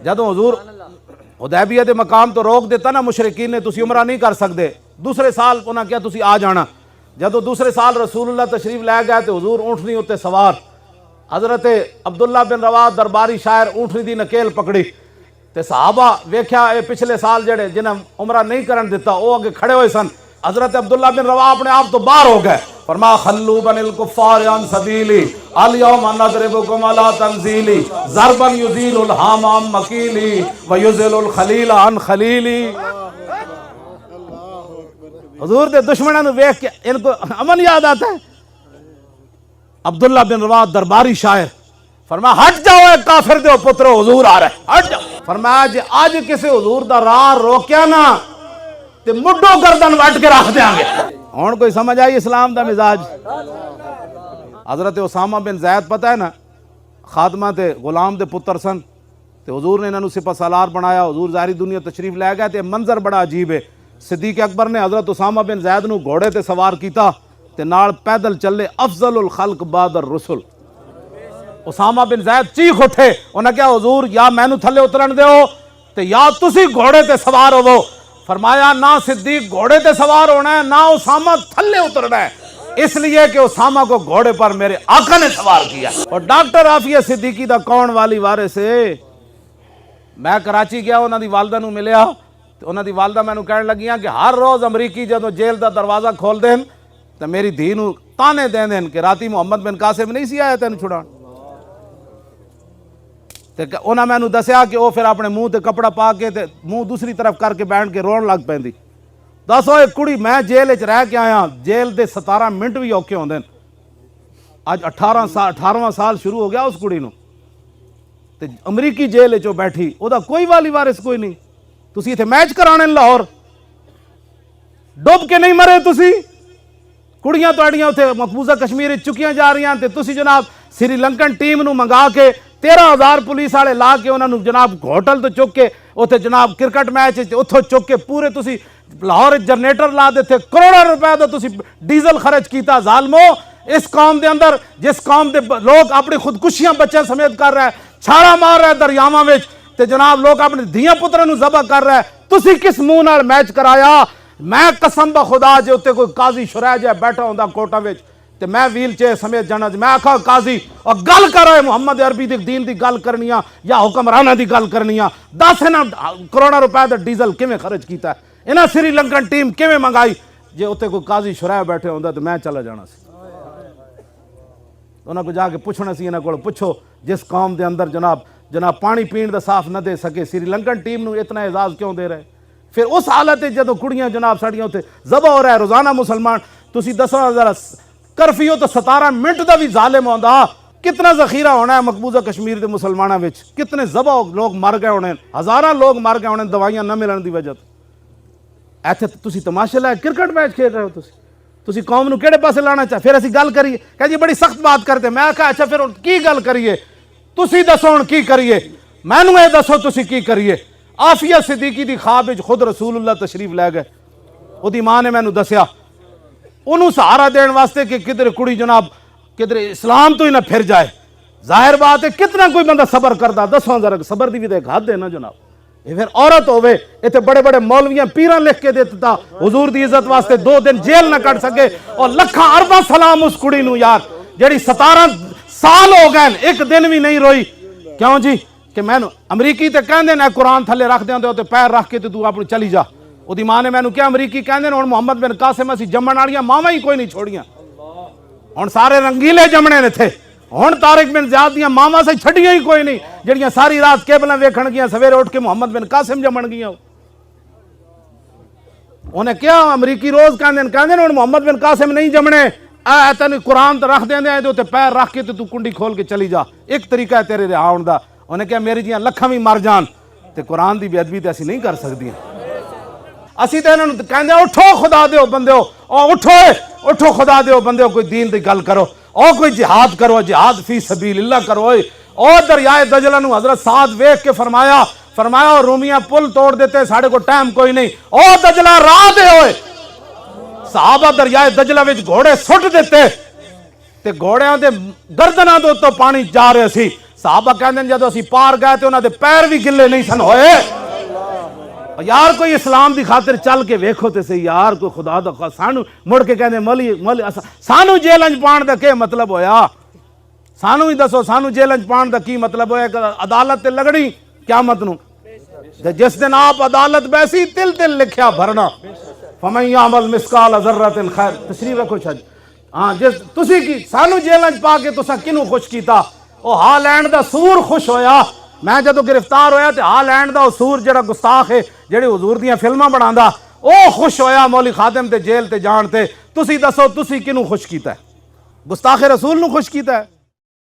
जदों हजूर हुदैबिया के मकाम तो रोक दिता ना मुशरिकीन ने, तुसी उमरा नहीं कर सकते। दूसरे साल उन्हें क्या तुसी आ जाना। जदों दूसरे साल रसूलुल्लाह तशरीफ लै गए तो हजूर ऊँटनी उत्ते सवार, हजरत अब्दुल्ला बिन रवा दरबारी शायर ऊँटनी की नकेल पकड़ी तो सहाबा वेख्या ये पिछले साल जेडे जिन्हें उमरा नहीं करन दिता वो अगे खड़े हुए सन। हजरत अब्दुल्ला बिन रवा अपने आप तो बाहर हो गए। फरमा खल्लू बनिल कुफ्फार अन सबीली अल यौम नदरिबुकुम अला तंजीली ज़रबन युज़ीलुल हामाम मकीली व युज़िलुल खलील अन खलीली। हुजूर दे दुश्मनों ने देख के इनको अमन याद आता है। अब्दुल्ला बिन रवा दरबारी शायर फरमा हट जाओ काफिर दे पुत्रो, हुजूर आ रहे हट जाओ। फरमाया जे आज किसी हुजूर दा राह रोकिया ना ते मुड्डो गर्दन वट के रख देंगे। हुण कोई समझ आई इस्लाम दा मिजाज। हजरत उसामा बिन ज़ैद पता है ना, खातमा ते गुलाम दे पुत्र सन ते हुजूर ने इन्हों सिपा सालार बनाया। हुजूर ज़ाहिरी दुनिया तशरीफ लै गए ते मंजर बड़ा अजीब है। सिद्दीक अकबर ने हजरत उसामा बिन ज़ैद नूं घोड़े ते सवार किया ते नाल पैदल चले अफजलुल खल्क बादर रसुल। उसामा बिन ज़ैद चीख उठे, उन्हें क्या हुजूर या मैनू थले उतरन दो ते या तुसी घोड़े ते सवार होवो। फरमाया ना सिद्दीक घोड़े ते सवार होना है ना उसामा थले उतरना है, इसलिए कि उसामा को घोड़े पर मेरे आका ने सवार किया। और डॉक्टर आफिया सिद्दीकी दा कौन वाली वारिस है। मैं कराची गया, उन्होंने वालदा नूं मिलिया तो उन्होंने वालदा मैनू कहन लगियां कि हर रोज़ अमरीकी जदों जेल का दरवाज़ा खोल देन तो मेरी धी नूं ताने दे देन कि राती मुहम्मद बिन कासिम नहीं सी आया तेन छुड़ाण। तो उन्हें मैनू दसिया कि वह फिर अपने मूँह ते कपड़ा पा के ते मूँह दूसरी तरफ करके बैठ के रोन लग पैंदी। दसो एक कुड़ी मैं जेल च रह के आया, जेल के 17 मिनट भी औखे होंदे ने। अज 18वां साल शुरू हो गया उस कुड़ी नूं ते अमरीकी जेल चो बैठी, ओदा कोई वाली वारिस कोई नहीं। तुसी इत्थे मैच कराने लाहौर डुब के नहीं मरे, तुसी कुड़ियां तुहाड़ियां उत्थे मकबूजा कश्मीर चुकियां जा रही ते तुसी जनाब श्रीलंकन टीम नूं मंगा के 13,000 पुलिस वाले ला के उन्होंने जनाब होटल तो चुक के उत्थे जनाब क्रिकेट मैच उतो चुक के पूरे तुसी लाहौर जनरेटर ला देते, करोड़ों रुपए का तुसी डीजल खर्च किया। जालमो इस कौम के अंदर जिस कौम के लोग अपनी खुदकुशियां बच्चों समेत कर रहे हैं, छाड़ा मार रहे दरियावां विच ते जनाब लोग अपने धियां पुत्रां नूं ज़बह कर रहे हैं, तुसी किस मुंह नाल मैच कराया। मैं कसम ब खुदा जे उत्ते कोई काजी शुरै जिहा बैठा होंदा कोर्टां विच ते मैं व्हील चेयर समेत जाना, मैं आखा काजी और गल कर मुहम्मद अरबी दी दीन की गल करनी या हुक्मराना की गल करनी, दस इन्हां करोड़ों रुपए का डीजल किवें खर्च किया, इन्हां श्रीलंकन टीम किवें मंगाई। जे उत्ते कोई काजी शुरै बैठे होंदा तो मैं चला जाना सी। उन्हां को जाके पुछना सी, इन्हां कोल पुछो जिस कौम के अंदर जनाब पानी पीण दा साफ न दे सके, श्रीलंकन टीम नूं इतना एजाज क्यों दे रहे। फिर उस हालत जदों कुड़ियां जनाब साड़ियां उत्ते ज़बह हो रहा है रोजाना मुसलमान, तुसी दसो जरा कर्फ्यू तो 17 मिनट का भी जालिम होंदा, कितना जखीरा होना है मकबूजा कश्मीर के मुसलमानों में, कितने ज़बह लोग मर गए होने, हज़ारां लोग मर गए होने दवाइयां न मिलने की वजह। इत्थे तुसी तमाशा लै क्रिकेट मैच खेल रहे हो, तुसी कौम नूं किहड़े पासे लाना चाह। फिर असीं गल करिए, कह जी बड़ी सख्त बात करते। मैं आख्या अच्छा फिर की गल करिए, तुसी दसो हुण की करिए, मैनूं ये दसो तुसी की करिए। आफिया सिद्दीकी दी ख्वाब विच खुद रसूलुल्लाह तशरीफ लै गए, उहदी मां ने मैनूं दसिया उन्होंने सहारा देने वास्ते कि किधर कुड़ी जनाब किधर इस्लाम तो ही ना फिर जाए। जाहिर बात है कितना कोई बंदा सबर करता, दसो जरा सबर की भी एक हद है ना जनाब। ये फिर औरत होवे, इतने बड़े बड़े मौलवियां पीरां लिख के देता हुजूर की इज्जत वास्ते 2 दिन जेल ना कट सके, और लखा अरबा सलाम उस कुड़ी नूं यार जेड़ी 17 साल हो गए एक दिन भी नहीं रोई। क्यों जी कि मैं अमरीकी तो कहते हैं कुरान थले रख देंगे तो पैर रख के तो तू अपनी चली जा। उहदी मां ने मैनू क्या अमरीकी कहते हैं हुण मुहम्मद बिन कासिम असीं जम्मण वालियां मावां ही कोई नहीं छोड़ियां, हुण सारे रंगीले जमने ने थे। हुण तारिक बिन ज़ियाद दियां मावां से छड़ियां ही कोई नहीं जिहड़ियां सारी रात केबलां वेखण गियां, सवेरे उठ के मुहम्मद बिन कासिम जमण गियां। उन्हें क्या अमरीकी रोज कहते हुण मुहम्मद बिन कासिम नहीं जमने, तेन कुरान तो रख देंदे ये उत्ते पैर रख के तू कुंडी खोल के चली जा, एक तरीका है तेरे रिहा होण दा। उन्हें क्या मेरी जियां लखां भी मर जान ते कुरान की बेअदबी तो असीं नहीं कर सकदियां। असीं तो इन्होंने कहते उठो खुदा दो बंदे, उठो खुदा दो बंदे, कोई दीन की गल करो, और कोई जिहाद करो, जिहाद फी सबीलिल्लाह करो। और दरियाए दजला नूं हजरत साद वेख के फरमाया रूमियां पुल तोड़ देते, साढ़े को टाइम कोई नहीं, ओ दजला राह दे होए। सहाबा दरियाए दजला विच घोड़े सुट देते ते घोड़ियां दे गर्दनां दे उत्तों पानी जा रहे सी। साहबा कहते जो असी पार गए तो उन्होंने पैर भी गिले नहीं सन होए। यार कोई इस्लाम की खातिर चल के वेखो तो सही यार, कोई खुदा दा सानू मुड़ के कहते मौली मौली सानू जेल च पाण दा क्या मतलब होया? सानू ही दसो, सानू जेल च पाण दा की मतलब होया? अदालत ते लगनी क़यामत नूं, जिस दिन आप अदालत बैसी तिल तिल लिखिया भरना। फमन यामल मिसकाल ज़र्रतिन खैर, तशरीफ रखो शाह जी। हाँ, जिस तुसी की सानू जेल च पा के तुसा किनू खुश कीता? ओ हालैंड दा सूर खुश होया। मैं जदों गिरफ्तार होया तो हालैंड दा सूर जिहड़ा गुस्ताख है, जिहड़े हुजूर दियां फिल्मां बनांदा, ओ खुश होया मौली खादिम ते जेल ते जाण ते। तुसी दसो तुसी किनू खुश कीता है? गुस्ताखे रसूल नू खुश कीता है?